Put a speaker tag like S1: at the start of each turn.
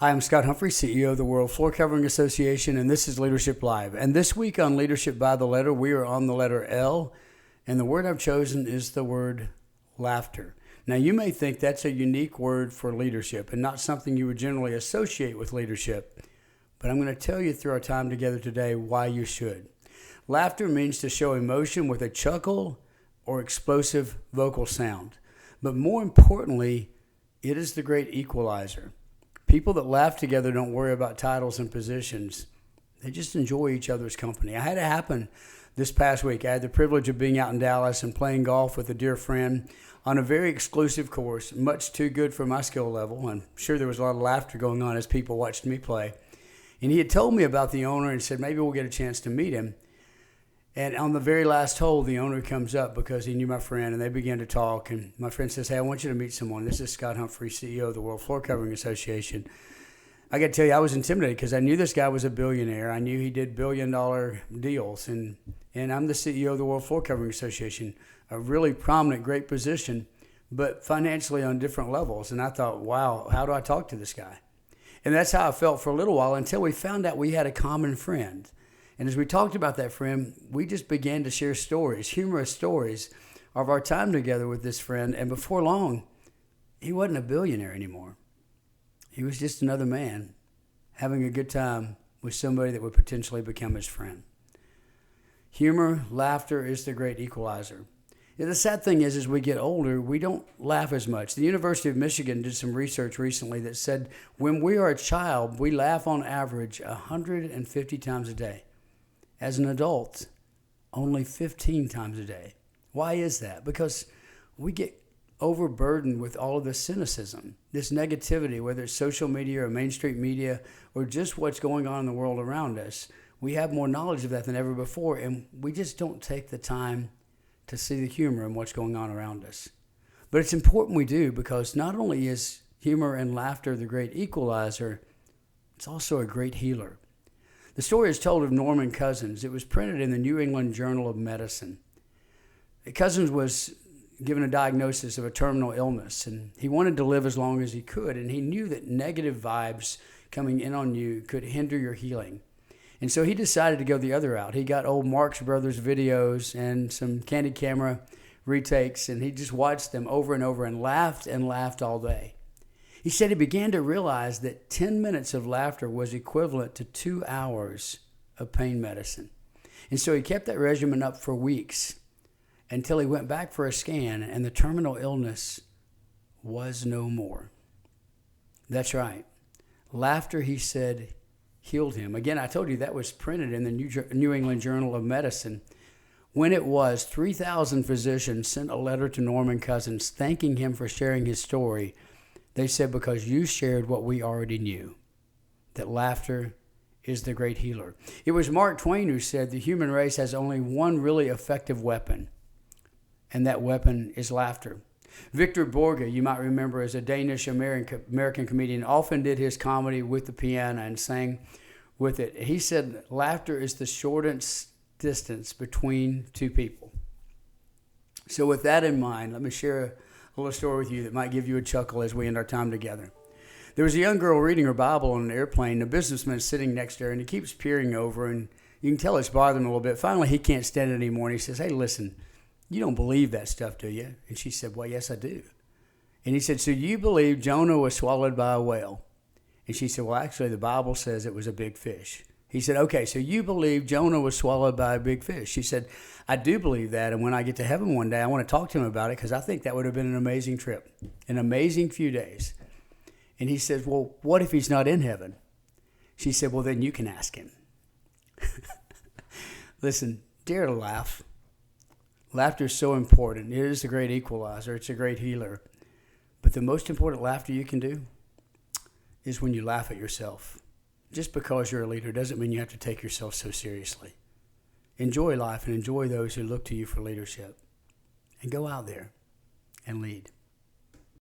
S1: Hi, I'm Scott Humphrey, CEO of the World Floor Covering Association, and this is Leadership Live. And this week on Leadership by the Letter, we are on the letter L, and the word I've chosen is the word laughter. Now, you may think that's a unique word for leadership and not something you would generally associate with leadership, but I'm going to tell you through our time together today why you should. Laughter means to show emotion with a chuckle or explosive vocal sound. But more importantly, it is the great equalizer. People that laugh together don't worry about titles and positions. They just enjoy each other's company. I had it happen this past week. I had the privilege of being out in Dallas and playing golf with a dear friend on a very exclusive course, much too good for my skill level. I'm sure there was a lot of laughter going on as people watched me play. And he had told me about the owner and said, maybe we'll get a chance to meet him. And on the very last hole, the owner comes up because he knew my friend, and they began to talk. And my friend says, hey, I want you to meet someone. This is Scott Humphrey, CEO of the World Floor Covering Association. I got to tell you, I was intimidated because I knew this guy was a billionaire. I knew he did billion-dollar deals. And I'm the CEO of the World Floor Covering Association, a really prominent, great position, but financially on different levels. And I thought, wow, how do I talk to this guy? And that's how I felt for a little while until we found out we had a common friend. And as we talked about that friend, we just began to share stories, humorous stories of our time together with this friend. And before long, he wasn't a billionaire anymore. He was just another man having a good time with somebody that would potentially become his friend. Humor, laughter is the great equalizer. The sad thing is, as we get older, we don't laugh as much. The University of Michigan did some research recently that said when we are a child, we laugh on average 150 times a day. As an adult, only 15 times a day. Why is that? Because we get overburdened with all of this cynicism, this negativity, whether it's social media or mainstream media or just what's going on in the world around us. We have more knowledge of that than ever before, and we just don't take the time to see the humor in what's going on around us. But it's important we do, because not only is humor and laughter the great equalizer, it's also a great healer. The story is told of Norman Cousins. It was printed in the New England Journal of Medicine. Cousins was given a diagnosis of a terminal illness, and he wanted to live as long as he could, and he knew that negative vibes coming in on you could hinder your healing. And so he decided to go the other route. He got old Marx Brothers videos and some Candid Camera retakes, and he just watched them over and over and laughed all day. He said he began to realize that 10 minutes of laughter was equivalent to 2 hours of pain medicine. And so he kept that regimen up for weeks until he went back for a scan, and the terminal illness was no more. That's right. Laughter, he said, healed him. Again, I told you that was printed in the New England Journal of Medicine. When it was, 3,000 physicians sent a letter to Norman Cousins thanking him for sharing his story. They said, because you shared what we already knew, that laughter is the great healer. It was Mark Twain who said the human race has only one really effective weapon, and that weapon is laughter. Victor Borge, you might remember, as a Danish-American comedian, often did his comedy with the piano and sang with it. He said laughter is the shortest distance between two people. So with that in mind, let me share a little story with you that might give you a chuckle as we end our time together. There was a young girl reading her Bible on an airplane. A businessman is sitting next to her, and he keeps peering over, and you can tell it's bothering him a little bit. Finally, he can't stand it anymore, and he says, hey, listen, you don't believe that stuff, do you? And she said, well, yes, I do. And he said, so you believe Jonah was swallowed by a whale? And she said, well, actually, the Bible says it was a big fish. He said, okay, so you believe Jonah was swallowed by a big fish? She said, I do believe that, and when I get to heaven one day, I want to talk to him about it because I think that would have been an amazing trip, an amazing few days. And he says, well, what if he's not in heaven? She said, well, then you can ask him. Listen, dare to laugh. Laughter is so important. It is a great equalizer. It's a great healer. But the most important laughter you can do is when you laugh at yourself. Just because you're a leader doesn't mean you have to take yourself so seriously. Enjoy life and enjoy those who look to you for leadership. And go out there and lead.